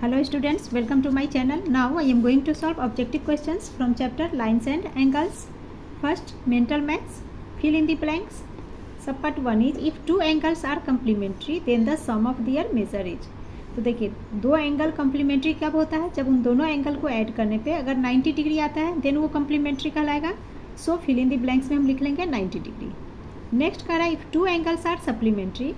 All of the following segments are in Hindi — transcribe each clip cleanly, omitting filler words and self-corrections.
Hello students, welcome to my channel. Now I am going to solve objective questions from chapter Lines and Angles. First, mental maths. Fill in the blanks. Sub part 1 is if two angles are complementary then the sum of their measure is. तो देखिए दो एंगल कम्प्लीमेंट्री कब होता है? जब उन दोनों एंगल को ऐड करने पे अगर 90 डिग्री आता है देन वो कम्प्लीमेंट्री कहलाएगा. सो फिल इन द ब्लैंक्स में हम लिख लेंगे 90 डिग्री. नेक्स्ट कह रहा है if two angles are supplementary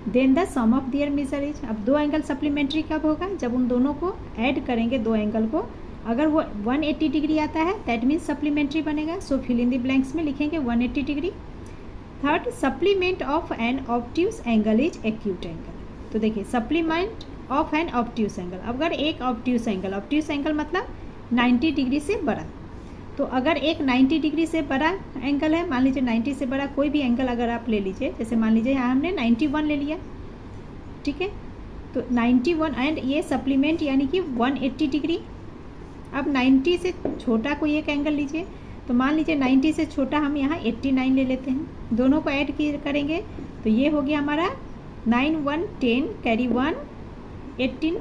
then the sum of their measure is. अब दो एंगल सप्लीमेंट्री कब होगा? जब उन दोनों को ऐड करेंगे दो एंगल को. अगर वो 180 डिग्री आता है दैट मीन्स सप्लीमेंट्री बनेगा. So fill in the blanks में लिखेंगे 180 degree. Third, supplement of an obtuse angle is acute angle. तो देखिए supplement of an obtuse angle, अगर एक ऑब्ट्यूस एंगल मतलब 90 डिग्री से बड़ा. तो अगर एक 90 डिग्री से बड़ा एंगल है, मान लीजिए 90 से बड़ा कोई भी एंगल अगर आप ले लीजिए, जैसे मान लीजिए यहाँ हमने 91 ले लिया, ठीक है. तो 91 एंड ये सप्लीमेंट यानी कि 180 डिग्री. अब 90 से छोटा कोई एक एंगल लीजिए, तो मान लीजिए 90 से छोटा हम यहाँ 89 ले लेते हैं. दोनों को ऐड करेंगे तो ये हो गया हमारा 9 1 10 कैरी 1 18,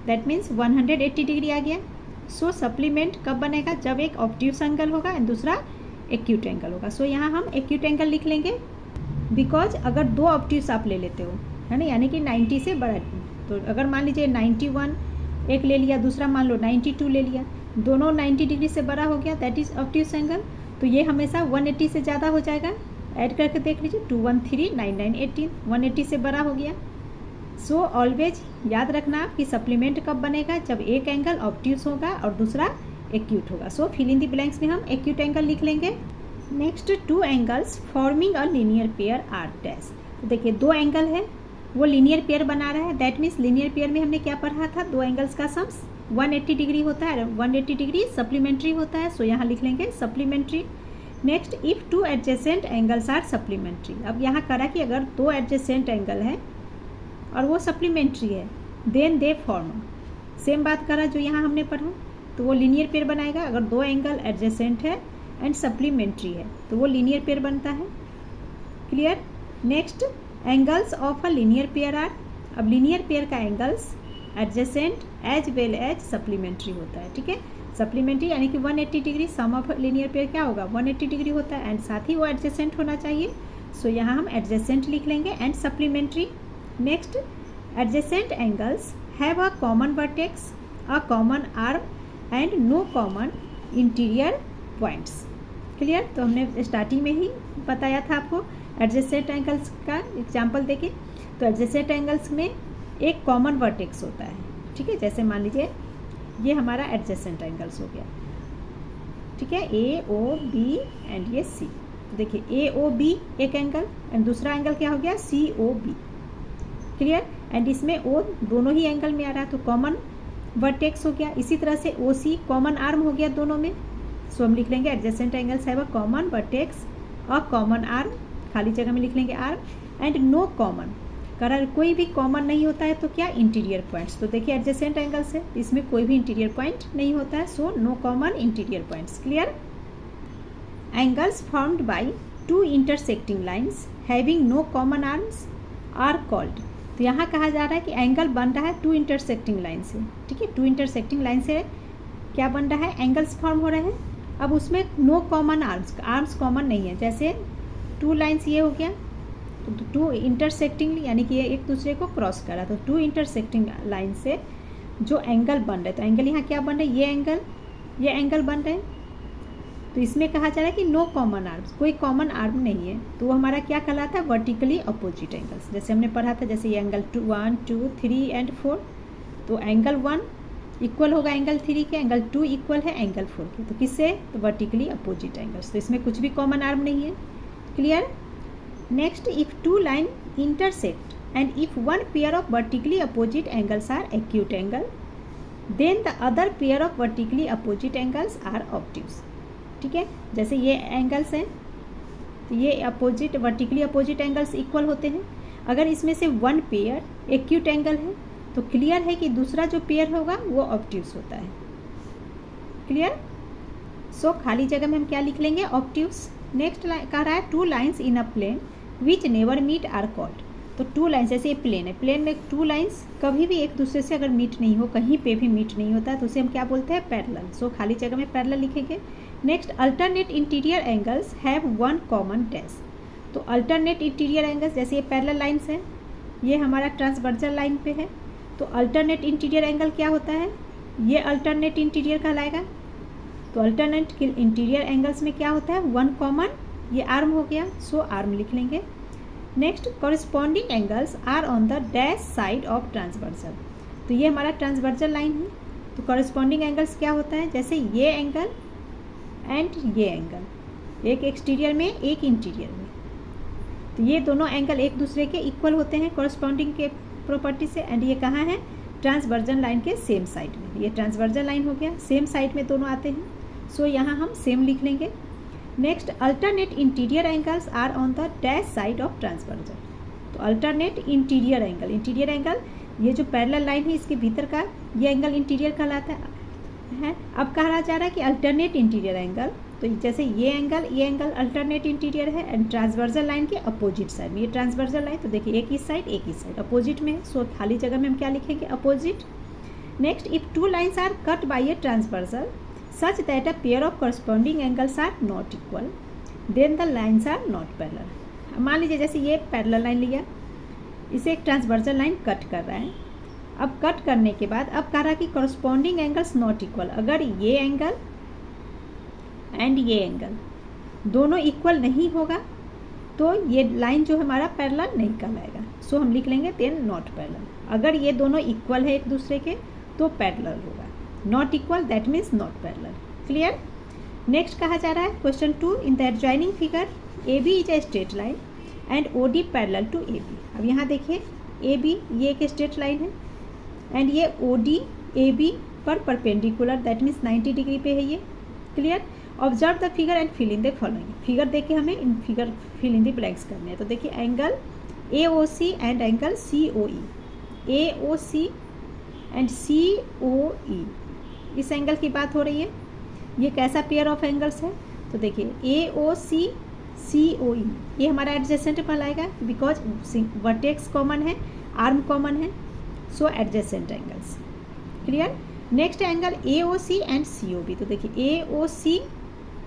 दैट मीन्स 180 डिग्री आ गया. सो सप्लीमेंट कब बनेगा? जब एक ऑब्ट्यूस एंगल होगा एंड दूसरा एक्यूट एंगल होगा. सो यहाँ हम एक्यूट एंगल लिख लेंगे बिकॉज अगर दो ऑब्ट्यूस आप ले लेते हो है ना, यानी कि 90 से बड़ा. तो अगर मान लीजिए 91 एक ले लिया, दूसरा मान लो 92 ले लिया, दोनों 90 डिग्री से बड़ा हो गया, दैट इज़ ऑब्ट्यूस एंगल. तो ये हमेशा 180 से ज़्यादा हो जाएगा. ऐड करके देख लीजिए 2 1 3 9 9 18, 180 से बड़ा हो गया. सो ऑलवेज याद रखना कि सप्लीमेंट कब बनेगा? जब एक एंगल ऑब्ट्यूस होगा और दूसरा एक्यूट होगा. So fill in the blanks में हम एक्यूट एंगल लिख लेंगे. Next, two angles forming a linear pair are dash. तो देखिए दो एंगल है वो लीनियर पेयर बना रहा है, दैट मीन्स लीनियर पेयर में हमने क्या पढ़ा था? दो एंगल्स का सम्स 180 डिग्री होता है, 180 डिग्री सप्लीमेंट्री होता है. सो यहाँ लिख लेंगे supplementary. Next, if two adjacent angles are supplementary. अब यहाँ करा कि अगर दो एडजेसेंट एंगल है और वो सप्लीमेंट्री है देन दे फॉर्म. सेम बात करा जो यहाँ हमने पढ़ा, तो वो लीनियर पेयर बनाएगा. अगर दो एंगल एडजेसेंट है एंड सप्लीमेंट्री है तो वो लीनियर पेयर बनता है. Clear. Next, angles of a linear pair are. अब लीनियर पेयर का angles adjacent as well as supplementary होता है, ठीक है. सप्लीमेंट्री यानी कि 180 degree, sum of linear pair क्या होगा? 180 डिग्री होता है एंड साथ ही वो एडजेसेंट होना चाहिए. सो यहाँ हम एडजेसेंट लिख लेंगे and supplementary. Next, adjacent angles have a common vertex, a common arm and no common interior points. Clear. तो हमने स्टार्टिंग में ही बताया था आपको एडजेसेंट एंगल्स का एग्जांपल देके. तो एडजेसेंट एंगल्स में एक कॉमन वर्टेक्स होता है, ठीक है. जैसे मान लीजिए ये हमारा एडजेसेंट एंगल्स हो गया, ठीक है, ए ओ बी एंड ये सी. तो देखिए ए ओ बी एक एंगल एंड दूसरा एंगल क्या हो गया? सी ओ बी. क्लियर. एंड इसमें ओ दोनों ही एंगल में आ रहा है तो कॉमन वर्टेक्स हो गया. इसी तरह से ओ सी कॉमन आर्म हो गया दोनों में. सो हम लिख लेंगे adjacent angles have a common vertex और कॉमन आर्म, खाली जगह में लिख लेंगे आर्म एंड नो कॉमन. अगर कोई भी कॉमन नहीं होता है तो क्या? Interior points. तो देखिए एडजेसेंट एंगल्स है, इसमें कोई भी इंटीरियर पॉइंट नहीं होता है. So no common interior points. Clear. Angles formed by two intersecting lines having no common arms are called. तो यहाँ कहा जा रहा है कि एंगल बन रहा है टू इंटरसेक्टिंग लाइन से, ठीक है. टू इंटरसेक्टिंग लाइन से क्या बन रहा है? एंगल्स फॉर्म हो रहे हैं. अब उसमें नो कॉमन आर्म्स कॉमन नहीं है. जैसे टू लाइन्स ये हो गया, तो टू इंटरसेक्टिंग यानी कि ये एक दूसरे को क्रॉस कर रहा है. तो टू इंटरसेक्टिंग लाइन से जो एंगल बन रहे, तो एंगल यहाँ क्या बन रहा है? ये एंगल बन रहे हैं. तो इसमें कहा जा रहा है कि नो कॉमन आर्म्स, कोई कॉमन आर्म नहीं है. तो वो हमारा क्या कहलाता है? Vertically opposite angles. जैसे हमने पढ़ा था, जैसे ये एंगल 1 2 3 एंड 4. तो एंगल 1 इक्वल होगा एंगल 3 के, एंगल 2 इक्वल है एंगल 4 के. तो किससे? तो वर्टिकली अपोजिट एंगल्स. तो इसमें कुछ भी कॉमन आर्म नहीं है. Clear. Next, if two line intersect and if one pair of vertically opposite angles are acute angle then the other pair of vertically opposite angles are obtuse. ठीक है. जैसे ये एंगल्स हैं तो ये opposite vertically opposite angles equal होते हैं. अगर इसमें से वन पेयर एक्यूट एंगल है तो क्लियर है कि दूसरा जो पेयर होगा वो ऑब्ट्यूस होता है. क्लियर. सो खाली जगह में हम क्या लिख लेंगे? ऑब्ट्यूस. नेक्स्ट कह रहा है two lines in a plane which never meet are called. तो टू लाइन्स, जैसे ये प्लेन है, प्लेन में टू लाइन्स कभी भी एक दूसरे से अगर मीट नहीं हो, कहीं पे भी मीट नहीं होता, तो उसे हम क्या बोलते हैं, पैरेलल। सो खाली जगह में पैरेलल लिखेंगे। Next, alternate interior angles have one common dash. तो अल्टरनेट इंटीरियर एंगल्स, जैसे ये पैरेलल लाइन्स है, ये हमारा ट्रांसवर्सल लाइन पे है, तो अल्टरनेट इंटीरियर एंगल क्या होता है, ये अल्टरनेट इंटीरियर कहलाएगा। तो अल्टरनेट इंटीरियर एंगल्स में क्या होता है, वन कॉमन, ये आर्म हो गया, सो आर्म लिख लेंगे। Next, corresponding angles are on the dash side of transversal. तो ये हमारा ट्रांसवर्सल लाइन है, तो कॉरस्पॉन्डिंग एंगल्स क्या होता है, जैसे ये एंगल एंड ये एंगल, एक एक्सटीरियर में एक इंटीरियर में, तो ये दोनों एंगल एक दूसरे के इक्वल होते हैं कॉरस्पॉन्डिंग के प्रॉपर्टी से। एंड ये कहाँ है, ट्रांसवर्जन लाइन के सेम साइड में। ये ट्रांसवर्जन लाइन हो गया, सेम साइड में दोनों आते हैं, सो यहाँ हम सेम लिख लेंगे। Next, alternate interior angles are on the dash side of transversal. तो alternate interior angle, interior angle ये जो पैरेलल लाइन है इसके भीतर का ये एंगल इंटीरियर कहलाता है। अब कहा जा रहा है कि अल्टरनेट इंटीरियर एंगल, तो जैसे ये एंगल अल्टरनेट इंटीरियर है एंड ट्रांसवर्सल लाइन के अपोजिट साइड में, ये ट्रांसवर्सल लाइन, तो देखिए एक इस साइड एक इस साइड अपोजिट में है, सो खाली जगह में हम क्या लिखेंगे, opposite. Next, if two lines are cut by a transversal such that a pair of corresponding angles are not equal, then the lines are not parallel। मान लीजिए जैसे ये पैरेलल लाइन लिया, इसे एक ट्रांसवर्सल लाइन कट कर रहा है। अब कट करने के बाद अब कह रहा है कि corresponding angles not equal, अगर ये एंगल एंड ये एंगल दोनों इक्वल नहीं होगा तो ये लाइन जो हमारा पैरेलल नहीं कहलाएगा, सो हम लिख लेंगे देन नॉट पैरेलल। अगर ये दोनों इक्वल है एक दूसरे के तो पैरेलल होगा, not equal that means not parallel. Clear. Next कहा जा रहा है question 2, in the adjoining figure A B is a straight line and O D parallel to A B. अब यहाँ देखिए ए बी ये एक स्ट्रेट लाइन है एंड ये ओ डी ए बी पर परपेंडिकुलर, दैट मीन्स 90 डिग्री पे है ये। Clear. Observe the figure and fill in the following. Figure देख के हमें in figure fill in the blanks करने हैं। तो देखिए angle A O C and angle C O E, A O C and C O E, इस एंगल की बात हो रही है। ये कैसा पेयर ऑफ एंगल्स है, तो देखिए A O C C O ई, ये हमारा एडजेसेंट कहलाएगा बिकॉज वर्टेक्स कॉमन है, आर्म कॉमन है, so adjacent angles. Clear. Next angle A O C and C O B. तो देखिए A O C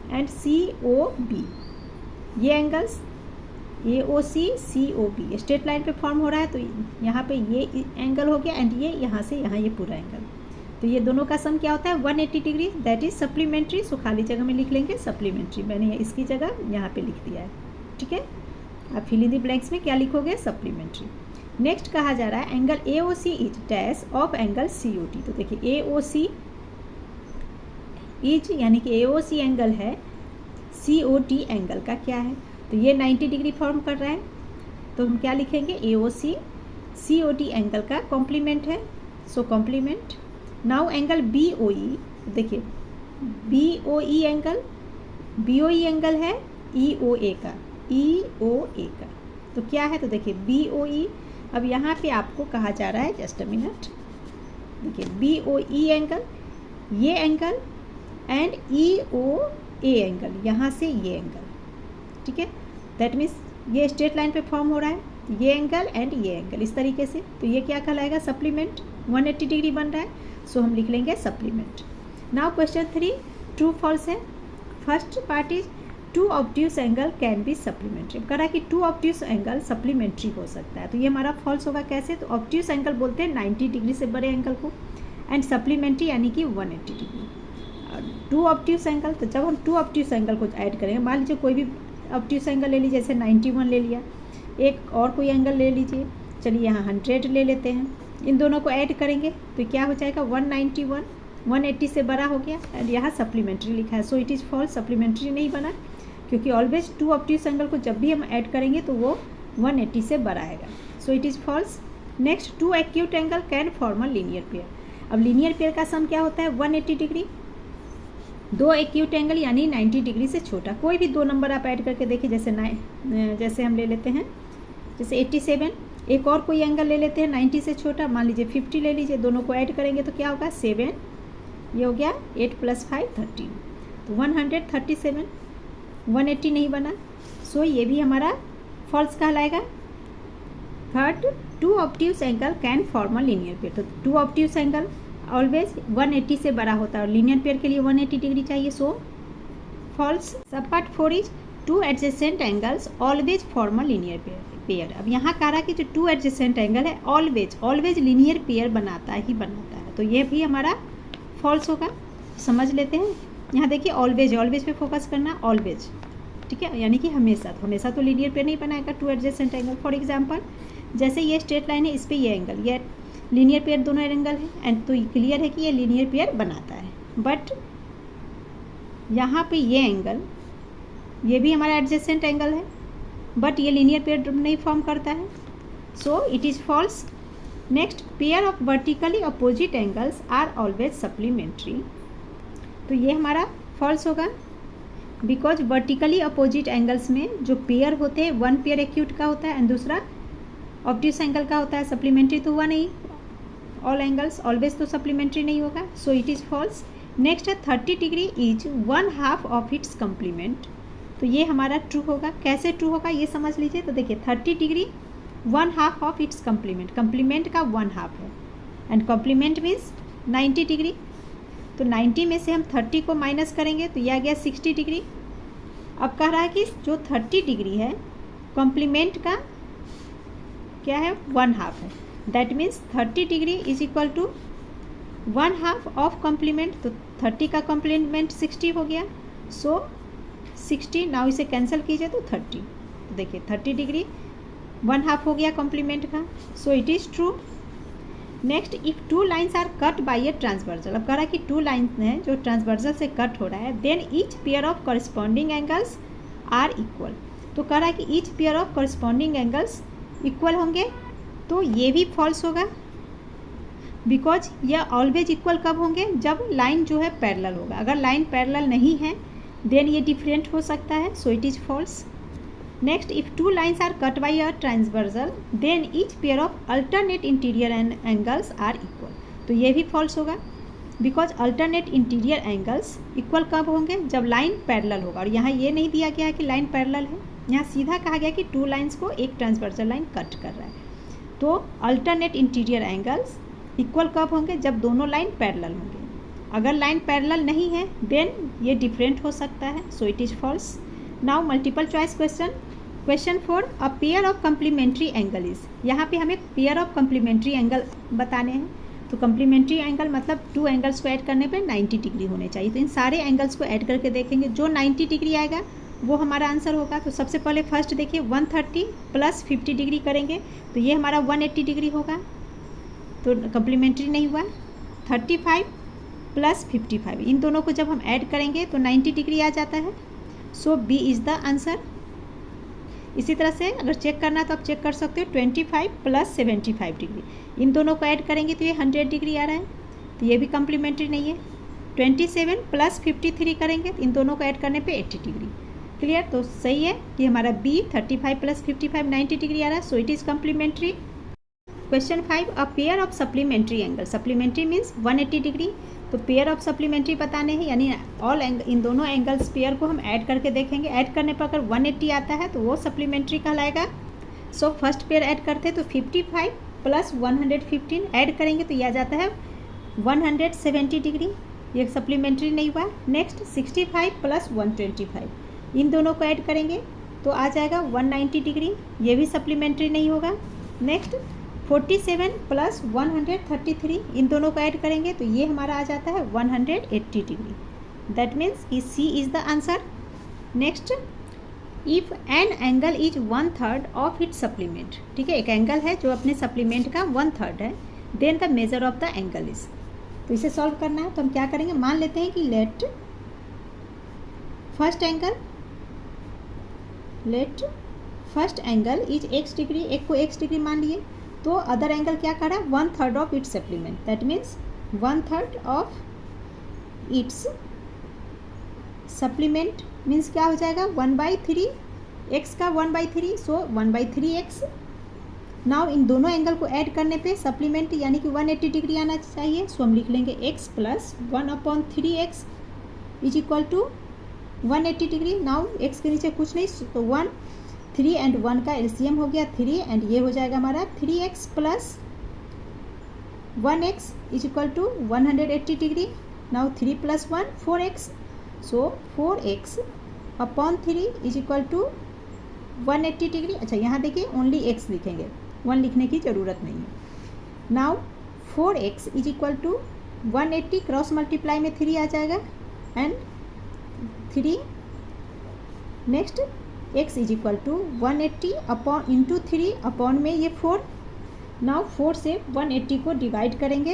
and C O B, ये angles A O C C O B straight line पे फॉर्म हो रहा है, तो यहाँ पे ये एंगल हो गया एंड ये यहाँ से यहाँ ये पूरा एंगल, तो ये दोनों का सम क्या होता है 180 डिग्री, दैट इज सप्लीमेंट्री। सो खाली जगह में लिख लेंगे सप्लीमेंट्री, मैंने इसकी जगह यहाँ पे लिख दिया है। ठीक है, अब फिल इन द ब्लैंक्स में क्या लिखोगे, सप्लीमेंट्री। नेक्स्ट कहा जा रहा है angle A O C is dash of angle C O T. तो देखिए ए ओ सी इज यानी कि ए ओ सी एंगल है, सी ओ टी एंगल का क्या है, तो ये 90 डिग्री फॉर्म कर रहा है, तो हम क्या लिखेंगे A O C C O T angle का कॉम्प्लीमेंट है, so complement. Now angle B O E, देखिए B O E angle, B O E angle है ई ओ ए का, ई ओ ए का, तो क्या है, तो देखिए बी ओ ई। अब यहाँ पे आपको कहा जा रहा है, जस्ट अ मिनट, देखिए बी ओ ई एंगल, ये angle and E O A angle, यहाँ से ये एंगल। ठीक है, दैट मीन्स ये स्ट्रेट लाइन पे फॉर्म हो रहा है, ये एंगल एंड ये एंगल इस तरीके से, तो ये क्या कहलाएगा, सप्लीमेंट, 180 डिग्री बन रहा है, सो हम लिख लेंगे supplement. Now question 3, true false है। First part is two obtuse angle can be supplementary. कह रहा है कि टू ऑब्ट्यूस एंगल सप्लीमेंट्री हो सकता है, तो ये हमारा फॉल्स होगा। कैसे, तो ऑब्ट्यूस एंगल बोलते हैं 90 डिग्री से बड़े एंगल को, एंड सप्लीमेंट्री यानी कि 180 डिग्री। टू ऑब्ट्यूस एंगल, तो जब हम टू ऑब्ट्यूस एंगल को ऐड करेंगे, मान लीजिए कोई भी ऑब्ट्यूस एंगल ले लीजिए, जैसे 91 ले लिया, एक और कोई एंगल ले लीजिए, चलिए यहाँ 100 ले लेते हैं, इन दोनों को ऐड करेंगे तो क्या हो जाएगा 191, 180 से बड़ा हो गया, एंड यहाँ सप्लीमेंट्री लिखा है, so it is false, supplementary नहीं बना, क्योंकि ऑलवेज टू ऑब्ट्यूस एंगल को जब भी हम ऐड करेंगे तो वो 180 से बड़ा आएगा, so it is false. Next, two acute angle can form a linear pair. अब लीनियर पेयर का सम क्या होता है, 180 डिग्री। दो एक्यूट एंगल यानी 90 डिग्री से छोटा, कोई भी दो नंबर आप ऐड करके देखिए, जैसे हम ले लेते हैं, जैसे 87, एक और कोई एंगल ले लेते हैं 90 से छोटा, मान लीजिए 50 ले लीजिए, दोनों को ऐड करेंगे तो क्या होगा 7, ये हो गया 8 + 5 13, तो 137, 180 नहीं बना, सो ये भी हमारा फॉल्स कहलाएगा। Third, two obtuse angle can form a linear pair. तो टू ऑब्ट्यूज एंगल ऑलवेज 180 से बड़ा होता है और लीनियर पेयर के लिए 180 डिग्री चाहिए, सो फॉल्स। सब part 4 is to adjacent angles always form a linear pair. अब यहाँ कह रहा है कि जो टू एडजेसेंट एंगल है ऑलवेज लीनियर पेयर बनाता है, तो ये भी हमारा फॉल्स होगा। समझ लेते हैं। यहाँ देखिए ऑलवेज पे फोकस करना, ऑलवेज, ठीक है, यानी कि हमेशा तो लीनियर पेयर नहीं बनाएगा two adjacent angle. For example जैसे ये स्ट्रेट लाइन है, इस पे ये एंगल, ये लीनियर पेयर दोनों एंगल है एंड तो क्लियर है कि ये लीनियर पेयर बनाता है। बट यहाँ पे ये एंगल, ये भी हमारा एडजेसेंट एंगल है बट ये लीनियर पेयर नहीं फॉर्म करता है, so it is false. Next, pair of vertically opposite angles are always supplementary. तो ये हमारा फॉल्स होगा बिकॉज वर्टिकली अपोजिट एंगल्स में जो पेयर होते हैं, वन पेयर एक्यूट का होता है एंड दूसरा ऑब्ट्यूस एंगल का होता है। सप्लीमेंट्री तो हुआ नहीं, ऑल एंगल्स ऑलवेज तो सप्लीमेंट्री नहीं होगा, so it is false. Next है 30 degree is 1/2 of its complement. तो ये हमारा ट्रू होगा। कैसे ट्रू होगा ये समझ लीजिए। तो देखिए 30 डिग्री 1/2 ऑफ इट्स कम्प्लीमेंट का 1/2 है एंड कम्प्लीमेंट मीन्स 90 डिग्री। तो 90 में से हम 30 को माइनस करेंगे तो यह आ गया 60 डिग्री। अब कह रहा है कि जो 30 डिग्री है कॉम्प्लीमेंट का क्या है, 1/2 है। That means 30 degree is equal to 1/2 of complement. तो 30 का कॉम्प्लीमेंट 60 हो गया, सो 60 नाउ इसे कैंसिल कीजिए तो 30। तो देखिए 30 डिग्री 1/2 हो गया कॉम्प्लीमेंट का, so it is true. Next, if two lines are cut by a transversal. अब कह रहा है कि टू लाइन्स हैं जो ट्रांसवर्सल से कट हो रहा है, then each pair of corresponding angles are equal. तो कह रहा है कि each pair of corresponding angles equal होंगे, तो ये भी फॉल्स होगा बिकॉज यह ऑलवेज इक्वल कब होंगे, जब लाइन जो है पैरेलल होगा। अगर लाइन पैरेलल नहीं है देन ये डिफरेंट हो सकता है, so it is false. Next, if two lines are cut by a transversal then each pair of alternate interior angles are equal. तो ये भी फॉल्स होगा because alternate interior angles equal कब होंगे, जब लाइन पैरेलल होगा। और यहाँ ये नहीं दिया गया है कि लाइन पैरेलल है, यहाँ सीधा कहा गया कि टू लाइन्स को एक ट्रांसवर्सल लाइन कट कर रहा है। तो अल्टरनेट इंटीरियर एंगल्स इक्वल कब होंगे, जब दोनों लाइन पैरेलल होंगे। अगर लाइन पैरेलल नहीं है देन ये डिफरेंट हो सकता है, so it is false. Now multiple choice question 4, a pair of complementary angle is. यहाँ पे हमें पेयर ऑफ कम्प्लीमेंट्री एंगल बताने हैं। तो कम्प्लीमेंट्री एंगल मतलब टू एंगल्स को ऐड करने पे 90 डिग्री होने चाहिए। तो इन सारे एंगल्स को ऐड करके देखेंगे, जो 90 डिग्री आएगा वो हमारा आंसर होगा। तो सबसे पहले फर्स्ट देखिए 130 प्लस 50 डिग्री करेंगे तो ये हमारा 180 डिग्री होगा, तो कम्प्लीमेंट्री नहीं हुआ। 35 प्लस 55, इन दोनों को जब हम ऐड करेंगे तो 90 डिग्री आ जाता है, सो बी इज़ द आंसर। इसी तरह से अगर चेक करना तो आप चेक कर सकते हो 25 प्लस 75 डिग्री, इन दोनों को ऐड करेंगे तो ये 100 डिग्री आ रहा है, तो ये भी कम्प्लीमेंट्री नहीं है। 27 प्लस 53 करेंगे तो इन दोनों को ऐड करने पे 80 डिग्री। क्लियर, तो सही है कि हमारा बी 35 प्लस 55 90 डिग्री आ रहा है, so it is complementary. Question 5, a pair of supplementary angle. Supplementary means 180 degree. तो पेयर ऑफ सप्लीमेंट्री बताने हैं, यानी ऑल इन दोनों एंगल्स पेयर को हम ऐड करके देखेंगे। ऐड करने पर अगर 180 आता है तो वो सप्लीमेंट्री कहलाएगा। सो फर्स्ट पेयर ऐड करते हैं तो 55 प्लस 115 ऐड करेंगे तो यह आ जाता है 170 डिग्री, ये सप्लीमेंट्री नहीं हुआ। नेक्स्ट 65 प्लस 125, इन दोनों को ऐड करेंगे तो आ जाएगा 190 डिग्री, ये भी सप्लीमेंट्री नहीं होगा। नेक्स्ट 47 प्लस 133, इन दोनों को ऐड करेंगे तो ये हमारा आ जाता है 180 डिग्री। दैट मीन्स कि C is the answer. Next, if an angle is 1/3 of its supplement. ठीक है, एक एंगल है जो अपने सप्लीमेंट का 1/3 है, then the measure of the angle is. तो इसे सॉल्व करना है तो हम क्या करेंगे, मान लेते हैं कि let first angle is x degree, एक को x डिग्री मान लिए, तो अदर एंगल क्या कर रहा है 1/3 of its supplement. That means 1/3 of its supplement means क्या हो जाएगा 1/3, x का 1/3, सो 1/3x। नाउ इन दोनों एंगल को ऐड करने पे सप्लीमेंट यानी कि 180 डिग्री आना चाहिए, सो हम लिख लेंगे x plus 1/3x is equal to 180 degree. Now x के नीचे कुछ नहीं, तो 1 3 एंड 1 का एलसीएम हो गया 3 एंड ये हो जाएगा हमारा 3x plus 1x is equal to 180 degree. Now 3 plus 1 4x. So 4x upon 3 is equal to 180 degree. अच्छा यहाँ देखिए ओनली x लिखेंगे, 1 लिखने की ज़रूरत नहीं है. Now 4x is equal to 180 cross multiply में 3 आ जाएगा and 3 next x is equal to 180 upon into 3 upon में ये 4. नाउ 4 से 180 को डिवाइड करेंगे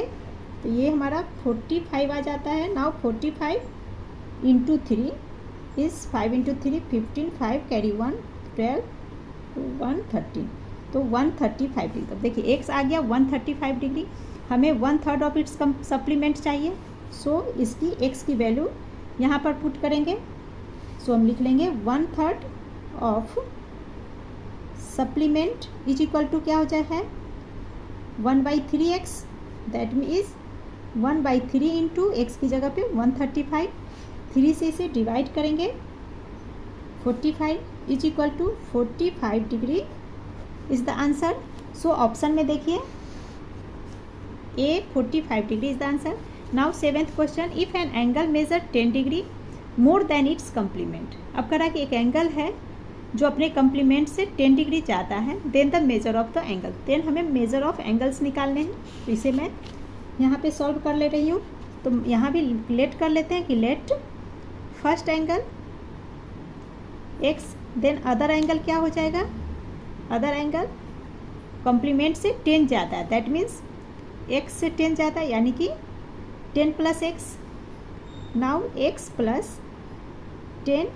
तो ये हमारा 45 आ जाता है. Now 45 into 3 is 5 into 3 15 5 carry 1 12 130. तो 135 डिग्री. तो देखिए x आ गया 135 डिग्री. हमें 1/3 ऑफ इट्स सप्लीमेंट चाहिए. सो इसकी x की वैल्यू यहाँ पर पुट करेंगे. सो हम लिख लेंगे 1/3 of supplement is equal to क्या हो जाए है 1/3x. That means 1/3 into x की जगह पे 135. 3 से इसे डिवाइड करेंगे 45 is equal to 45 degree is the answer. So option में देखिए A 45 degree is the answer. Now 7th question. If an angle measure 10 degree more than its complement. अब कह रहा कि एक एंगल है जो अपने कम्प्लीमेंट से 10 डिग्री जाता है. Then the measure of the angle. Then हमें मेजर ऑफ एंगल्स निकालने हैं. तो इसे मैं यहाँ पे सॉल्व कर ले रही हूँ. तो यहाँ भी लेट कर लेते हैं कि let first angle x then other angle क्या हो जाएगा. अदर एंगल कॉम्प्लीमेंट से 10 जाता है. दैट मीन्स x से 10 जाता है यानी कि 10 plus x. Now x plus 10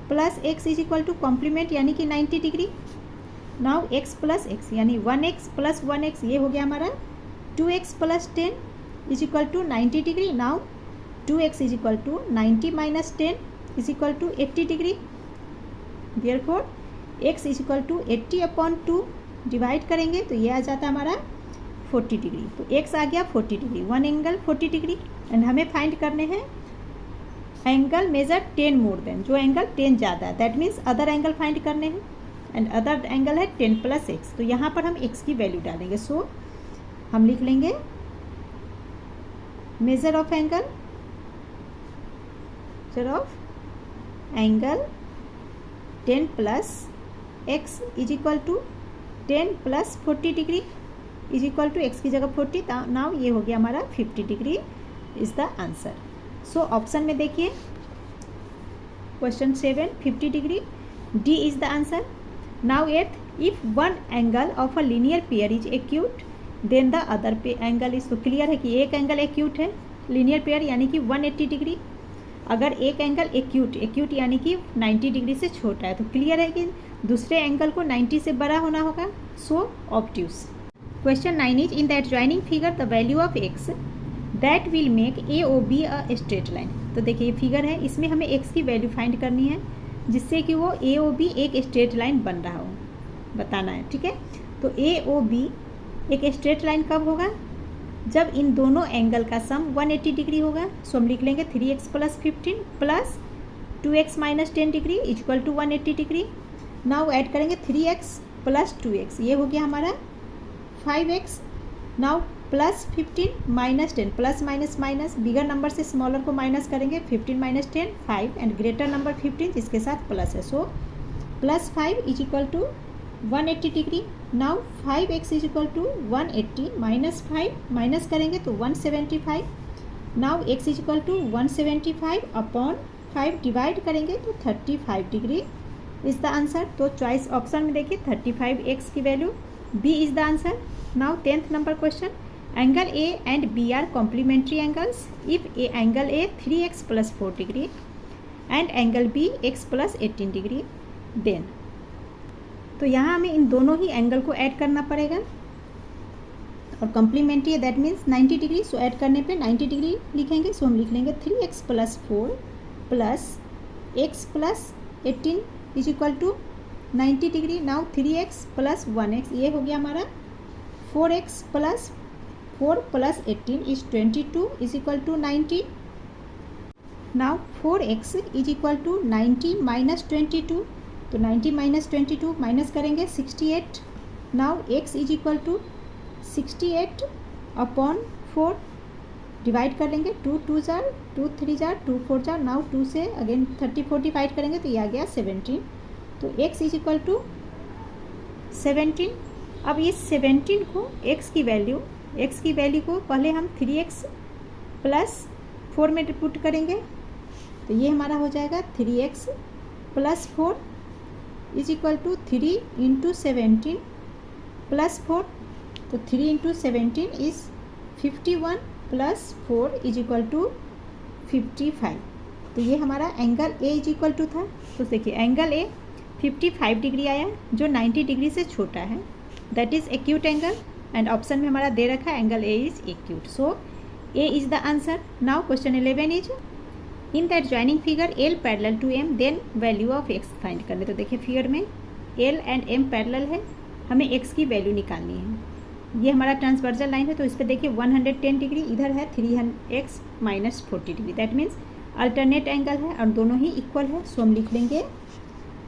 plus x is equal to complement यानी कि 90 degree. Now x plus x यानी 1x प्लस 1x ये हो गया हमारा 2x plus 10 is equal to 90 degree. Now 2x is equal to 90 minus 10 is equal to 80 degree. Therefore x is equal to 80 upon 2 divide करेंगे तो ये आ जाता है हमारा 40 डिग्री. तो x आ गया 40 degree. One angle 40 degree and हमें फाइंड करने हैं एंगल मेजर 10 मोर देन. जो एंगल 10 ज़्यादा है that means other angle find करने हैं एंड अदर एंगल है 10 प्लस x. तो यहाँ पर हम x की वैल्यू डालेंगे. सो हम लिख लेंगे measure of angle angle 10 plus x is equal to 10 plus 40 degree is equal to x की जगह 40. नाउ ये हो गया हमारा 50 degree is the answer. So option में देखिए question 7 50 degree D is the answer. Now 8th if one angle of a linear pair is acute then the other पे एंगल इज. तो क्लियर है कि एक एंगल एक्यूट है लीनियर पेयर यानी कि 180 डिग्री. अगर एक एंगल एक्यूट यानी कि 90 डिग्री से छोटा है तो क्लियर है कि दूसरे एंगल को 90 से बड़ा होना होगा. So obtuse. Question 9 is in the adjoining figure the value of x that will make A O B a straight line. तो देखिए ये फिगर है, इसमें हमें x की वैल्यू फाइंड करनी है जिससे कि वो ए ओ बी एक स्ट्रेट लाइन बन रहा हो, बताना है. ठीक है. तो ए ओ बी एक स्ट्रेट लाइन कब होगा जब इन दोनों एंगल का सम 180 डिग्री होगा. सो हम लिख लेंगे 3x plus 15 plus 2x minus 10 degree equal to 180 degree. Now add करेंगे 3x प्लस 2x ये हो गया हमारा 5x. Now plus 15 minus 10 plus minus minus bigger number से स्मॉलर को माइनस करेंगे 15 माइनस 10 5 एंड ग्रेटर नंबर 15 जिसके साथ प्लस है. So plus 5 is equal to 180 degree. Now 5x is equal to 180 minus 5 minus करेंगे तो 175. Now x is equal to 175 upon 5 divide करेंगे तो 35 डिग्री इज़ द आंसर. तो चॉइस ऑप्शन में देखिए 35x की value B is the answer. Now 10th number question. Angle A and B are complementary angles if a angle A 3x plus 4 degree and angle B x plus 18 degree then. तो यहाँ हमें इन दोनों ही एंगल को ऐड करना पड़ेगा और कॉम्प्लीमेंट्री है that means 90 degree. So add करने पे 90 डिग्री लिखेंगे. सो हम लिख लेंगे 3x plus 4 plus x plus 18 is equal to 90 degree. Now 3x plus 1x ये हो गया हमारा 4x plus 4 plus 18 is 22 is equal to 90. Now 4x is equal to 90 minus 22 तो 90 माइनस 22 माइनस करेंगे 68। Now x is equal to 68 upon 4 divide कर लेंगे, 2 2 जार 2 3 जार 2 4 जार। नाउ 2 से अगेन 30 40 डिवाइड करेंगे तो ये आ गया 17। तो x इज इक्वल टू 17। अब इस 17 को x की वैल्यू को पहले हम 3x प्लस 4 में पुट करेंगे, तो ये हमारा हो जाएगा 3x plus 4 is equal to 3 into 17 plus 4। तो 3 into 17 is 51 plus 4 is equal to 55। तो ये हमारा angle A is equal to था। तो देखिए एंगल ए 55 डिग्री आया जो 90 डिग्री से छोटा है, that is acute angle. And option में हमारा दे रखा है angle A is acute, so A is the answer. Now question 11 is in that joining figure L parallel to M then value of x find करने। तो देखिए फिगर में एल एंड एम पैरेलल है, हमें एक्स की वैल्यू निकालनी है। ये हमारा ट्रांसवर्जल लाइन है, तो इस पर देखिए 110 डिग्री, इधर है 3x minus 40 degree, that means alternate angle है और दोनों ही इक्वल है। सो हम लिख लेंगे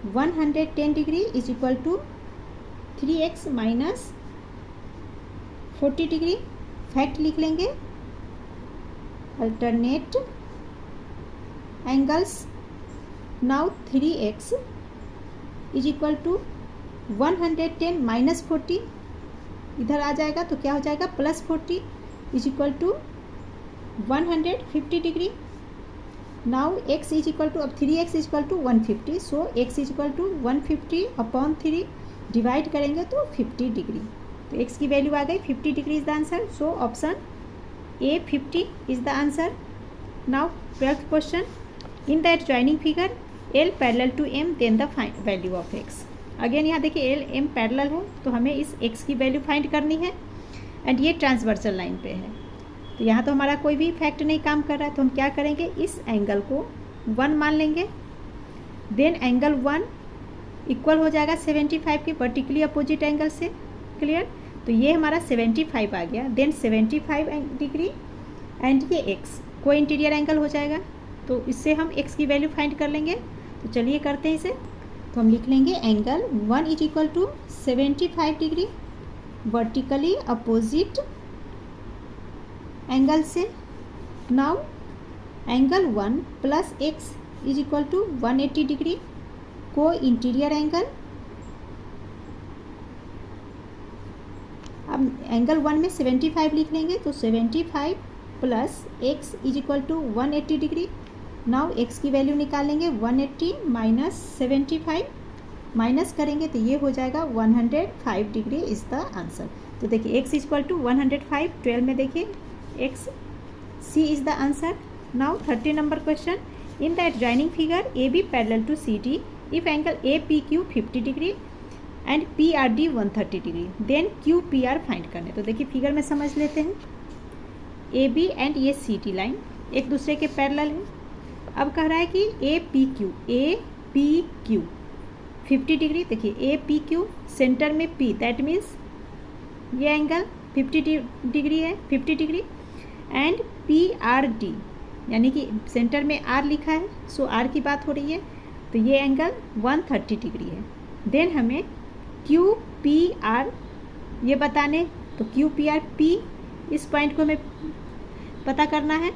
110 degree is equal to 3x minus 40 degree. Fact लिख लेंगे alternate angles. Now 3x is equal to 110 minus 40, इधर आ जाएगा तो क्या हो जाएगा plus 40 is equal to 150 degree. Now x is equal to, अब 3x is equal to 150, so x is equal to 150 upon 3 divide करेंगे तो 50 डिग्री। तो x की वैल्यू आ गई 50 degree is the answer. So option A 50 is the answer. Now 12th question in that joining figure L parallel to M then the value of x. Again यहाँ देखिए एल एम पैरेलल है, तो हमें इस x की वैल्यू फाइंड करनी है एंड ये ट्रांसवर्सल लाइन पे है। तो यहाँ तो हमारा कोई भी फैक्ट नहीं काम कर रहा है, तो हम क्या करेंगे इस एंगल को 1 मान लेंगे। देन एंगल 1 इक्वल हो जाएगा 75 के वर्टिकली अपोजिट एंगल से। क्लियर? तो ये हमारा 75 आ गया। देन 75 डिग्री एंड ये x को इंटीरियर एंगल हो जाएगा, तो इससे हम x की वैल्यू फाइंड कर लेंगे। तो चलिए करते हैं इसे। तो हम लिख लेंगे angle 1 is equal to 75 degree vertically opposite angle से। Now angle 1 plus x is equal to 180 degree को इंटीरियर एंगल। अब एंगल 1 में 75 लिख लेंगे, तो 75 plus x is equal to 180 degree. Now x की वैल्यू निकालेंगे 180 माइनस 75 माइनस करेंगे तो ये हो जाएगा 105 डिग्री इज द आंसर। तो देखिए x इज इक्वल टू 105, 12 में देखिए x c is the answer. Now 30 number question in that joining figure A B parallel to C D if angle A P Q 50 degree and P R D 130 degree then Q P R find करने। तो देखिए फिगर में समझ लेते हैं, ए बी एंड ये सी टी लाइन एक दूसरे के पैरेलल है। अब कह रहा है कि ए पी क्यू 50 डिग्री। देखिए ए पी क्यू सेंटर में P, दैट मीन्स ये एंगल 50 डिग्री है, 50 degree and P R D यानी कि सेंटर में R लिखा है, सो R की बात हो रही है, तो ये एंगल 130 डिग्री है। देन हमें क्यू पी आर ये बताने, तो क्यू पी आर P इस पॉइंट को हमें पता करना है।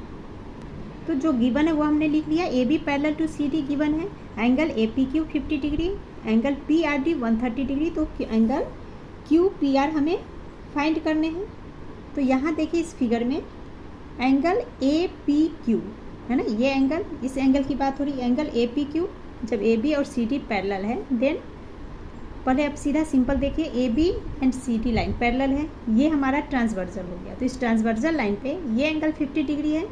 तो जो गिवन है वो हमने लिख लिया, A B parallel to C D given है, angle A P Q 50 degree, angle P R D 130 degree, तो एंगल क्यू पी आर हमें फाइंड करने हैं। तो यहाँ देखिए इस फिगर में एंगल ए पी क्यू है ना, ये एंगल, इस एंगल की बात हो रही है, एंगल ए पी क्यू। जब ए बी और सी डी पैरेलल है देन पहले अब सीधा सिंपल देखिए A B and C D line parallel है, ये हमारा ट्रांसवर्जल हो गया। तो इस ट्रांसवर्जल लाइन पे ये एंगल 50 डिग्री है,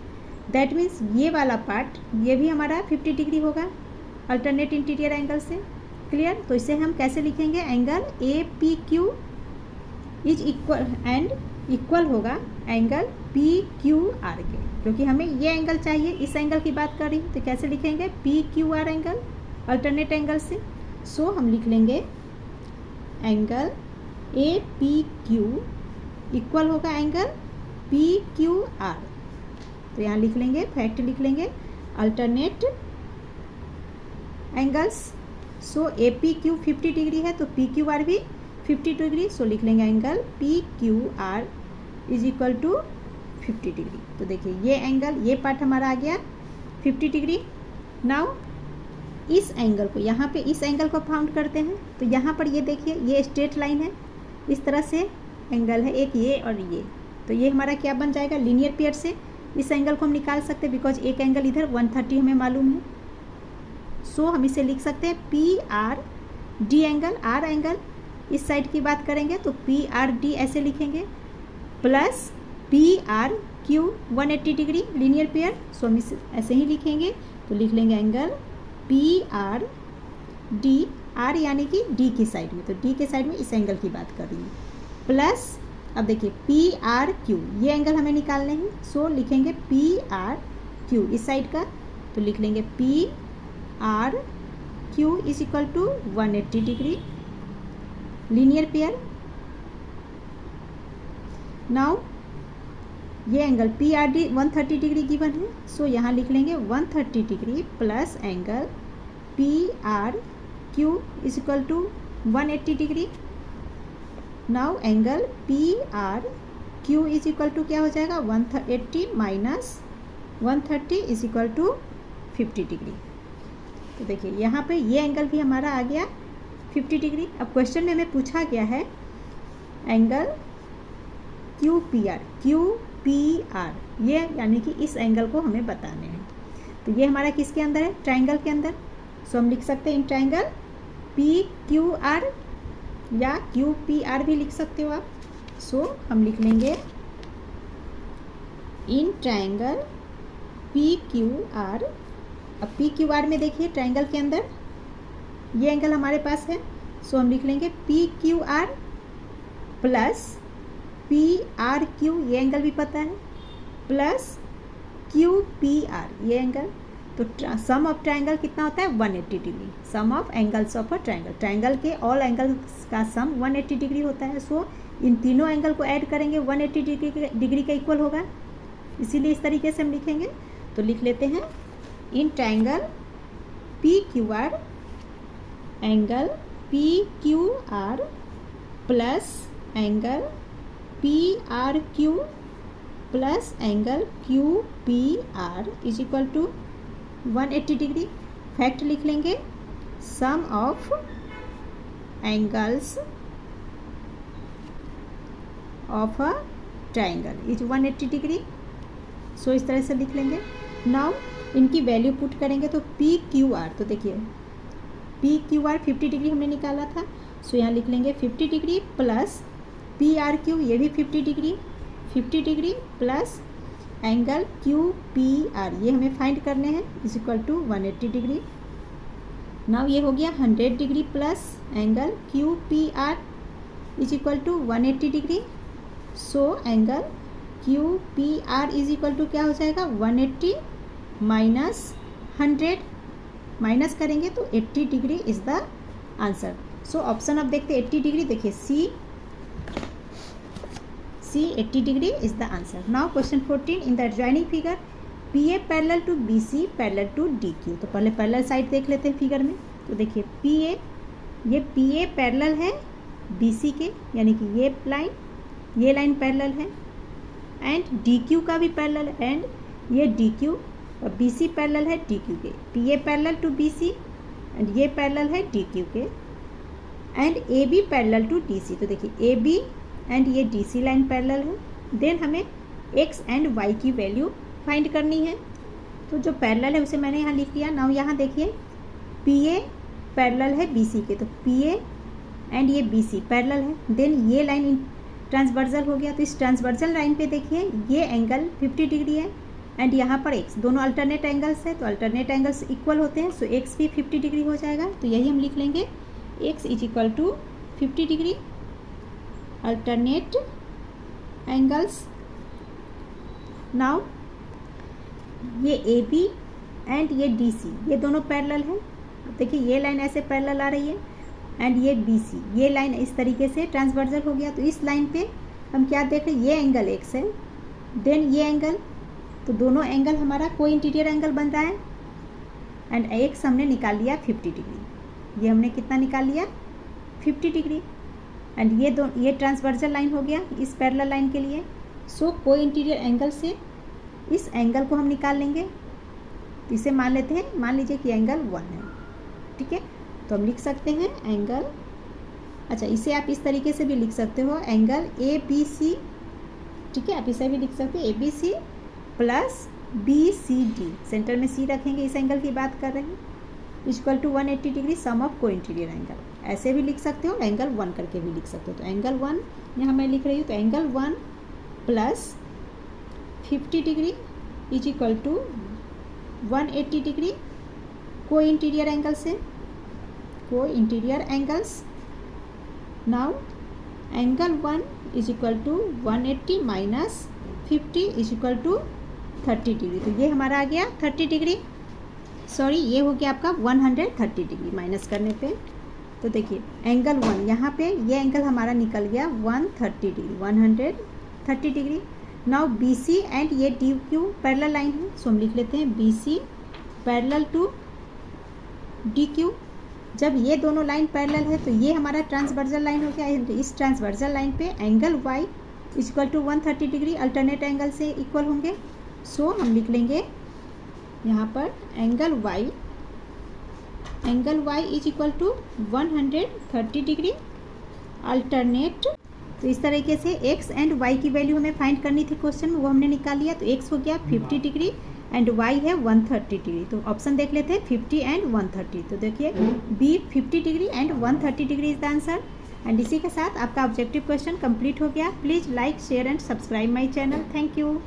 दैट मीन्स ये वाला पार्ट ये भी हमारा 50 डिग्री होगा अल्टरनेट इंटीरियर एंगल से। क्लियर? तो इसे हम कैसे लिखेंगे, angle A P Q is equal and equal होगा एंगल पी क्यू आर के, क्योंकि हमें ये एंगल चाहिए, इस एंगल की बात कर रही हूँ। तो कैसे लिखेंगे, P Q R angle alternate angle से। सो हम लिख लेंगे angle A P Q equal होगा एंगल पी क्यू आर। तो यहाँ लिख लेंगे, फैक्ट लिख लेंगे अल्टरनेट एंगल्स। सो ए पी क्यू 50 डिग्री है तो पी क्यू आर भी 50 डिग्री। सो लिख लेंगे angle P Q R is equal to 50 degree. तो देखिए ये एंगल, ये पार्ट हमारा आ गया 50 डिग्री। नाउ इस एंगल को, यहाँ पे इस एंगल को फाउंड करते हैं। तो यहाँ पर ये देखिए ये स्ट्रेट लाइन है, इस तरह से एंगल है एक ये और ये। तो ये हमारा क्या बन जाएगा, लीनियर पेयर से इस एंगल को हम निकाल सकते हैं बिकॉज एक एंगल इधर 130 हमें मालूम है। सो हम इसे लिख सकते हैं P R D angle, R angle इस साइड की बात करेंगे तो पी आर डी ऐसे लिखेंगे, plus P R Q 180 degree linear pair. So हम इसे ऐसे ही लिखेंगे। तो लिख लेंगे angle P R D, R यानी कि डी की साइड में, तो डी के साइड में इस एंगल की बात कर रही हूँ, प्लस अब देखिए पी आर क्यू, ये एंगल हमें निकालने हैं। सो लिखेंगे पी आर क्यू इस साइड का, तो लिख लेंगे P R Q is equal to 180 degree linear pair. Now ये angle P R D 130 degree given है। सो यहाँ लिख लेंगे 130 degree plus angle P R Q is equal to 180 degree. Now angle P R Q is equal to क्या हो जाएगा, 180 minus 130 is equal to 50 degree. तो देखिए यहाँ पे ये एंगल भी हमारा आ गया 50 डिग्री। अब क्वेश्चन में हमें पूछा गया है angle Q P R, Q P R, ये यानी कि इस एंगल को हमें बताने हैं। तो ये हमारा किसके अंदर है, ट्राइंगल के अंदर। सो हम लिख सकते हैं in triangle P Q are या क्यू पी आर भी लिख सकते हो आप। सो हम लिख लेंगे इन ट्राइंगल पी क्यू आर। अब पी क्यू आर में देखिए ट्राइंगल के अंदर ये एंगल हमारे पास है। सो हम लिख लेंगे P Q R plus P R Q, ये एंगल भी पता है, प्लस क्यू पी आर ये एंगल। तो सम ऑफ ट्राइंगल कितना होता है 180 degree, sum of angles of a triangle, triangle के ऑल एंगल्स का सम 180 डिग्री होता है। सो इन तीनों एंगल को ऐड करेंगे 180 डिग्री का इक्वल होगा, इसीलिए इस तरीके से हम लिखेंगे। तो लिख लेते हैं in triangle P Q R angle P Q R plus angle P R Q plus angle Q P R is equal to 180 degree. Fact लिख लेंगे sum of angles of a triangle is 180 degree. So इस तरह से लिख लेंगे। नाउ इनकी वैल्यू पुट करेंगे तो पी क्यू आर, तो देखिए पी क्यू आर 50 डिग्री हमने निकाला था। सो यहाँ लिख लेंगे 50 degree plus P R Q, ये भी 50 degree plus angle Q P R, ये हमें फाइंड करने हैं, is equal to 180 degree. Now ये हो गया 100 degree plus angle Q P R is equal to 180 degree. So angle Q P R is equal to क्या हो जाएगा 180 माइनस 100, माइनस करेंगे तो 80 degree is the answer. So option अब देखते 80 डिग्री, देखिए C 80 degree is the answer. Now question 14 in the adjoining figure P A parallel to B C parallel to D Q. तो पहले पैरेलल साइड देख लेते हैं फिगर में। तो देखिए पी ए, ये पी ए पैरेलल है बी सी के, यानी कि ये लाइन पैरेलल है, एंड डी क्यू का भी पैरेलल है, एंड ये डी क्यू और बी सी पैरेलल है डी क्यू के। P A parallel to B C and ये पैरेलल है डी क्यू के, and A B parallel to D C. तो देखिए ए बी एंड ये डी सी लाइन पैरेलल है। देन हमें एक्स एंड वाई की वैल्यू फाइंड करनी है। तो जो पैरेलल है उसे मैंने यहाँ लिख लिया। नाउ यहाँ देखिए पी ए पैरेलल है बी सी के, तो पी ए एंड ये बी सी पैरेलल है। देन ये लाइन ट्रांसवर्जल हो गया, तो इस ट्रांसवर्जल लाइन पे देखिए ये एंगल 50 डिग्री है एंड यहाँ पर एक्स, दोनों अल्टरनेट एंगल्स है, तो अल्टरनेट एंगल्स इक्वल होते हैं। सो एक्स भी 50 डिग्री हो जाएगा। तो यही हम लिख लेंगे X is equal to 50 degree alternate angles. Now ये ए बी एंड ये डी सी, ये दोनों पैरेलल है। देखिए ये लाइन ऐसे पैरेलल आ रही है एंड ये बी सी, ये लाइन इस तरीके से ट्रांसवर्जल हो गया। तो इस लाइन पे हम क्या देख रहे हैं, ये एंगल एक्स है, देन ये एंगल, तो दोनों एंगल हमारा को इंटीरियर एंगल बन रहा है एंड एक्स हमने निकाल लिया 50 डिग्री। ये हमने कितना निकाल लिया 50 डिग्री। एंड ये ट्रांसवर्सल लाइन हो गया इस पैरेलल लाइन के लिए। सो को इंटीरियर एंगल से इस एंगल को हम निकाल लेंगे। तो इसे मान लेते हैं, मान लीजिए कि एंगल 1 है, ठीक है। तो हम लिख सकते हैं एंगल, अच्छा इसे आप इस तरीके से भी लिख सकते हो एंगल ABC, ठीक है, आप इसे भी लिख सकते हो ABC प्लस BCD, सेंटर में C रखेंगे, इस एंगल की बात कर रहे हैं, equal to 180 degree sum of co interior angle. ऐसे भी लिख सकते हो, एंगल 1 करके भी लिख सकते हो। तो एंगल 1 यहाँ मैं लिख रही हूँ, तो angle 1 plus 50 degree is equal to 180 degree को इंटीरियर एंगल से, co interior angles. Now angle 1 is equal to 180 minus 50 is equal to 30 degree. तो ये हमारा आ गया 30 डिग्री, सॉरी ये हो गया आपका 130 डिग्री माइनस करने पे। तो देखिए एंगल 1 यहाँ पे ये एंगल हमारा निकल गया 130 degree, 130 degree. Now BC and ये DQ पैरेलल लाइन है, सो हम लिख लेते हैं BC पैरेलल टू DQ। जब ये दोनों लाइन पैरेलल है तो ये हमारा ट्रांसवर्सल लाइन हो गया। इस ट्रांसवर्सल लाइन पे angle Y equal to 130 degree alternate angle से इक्वल होंगे। सो हम लिख लेंगे यहाँ पर angle Y is equal to 130 degree alternate. तो इस तरीके से x एंड y की वैल्यू हमें फाइंड करनी थी क्वेश्चन में, वो हमने निकाल लिया। तो x हो गया 50 डिग्री एंड y है 130 डिग्री। तो ऑप्शन देख लेते हैं 50 एंड 130। तो देखिए B 50 degree and 130 degree is the answer. And इसी के साथ आपका ऑब्जेक्टिव क्वेश्चन कंप्लीट हो गया। Please like share and subscribe my channel. Thank you.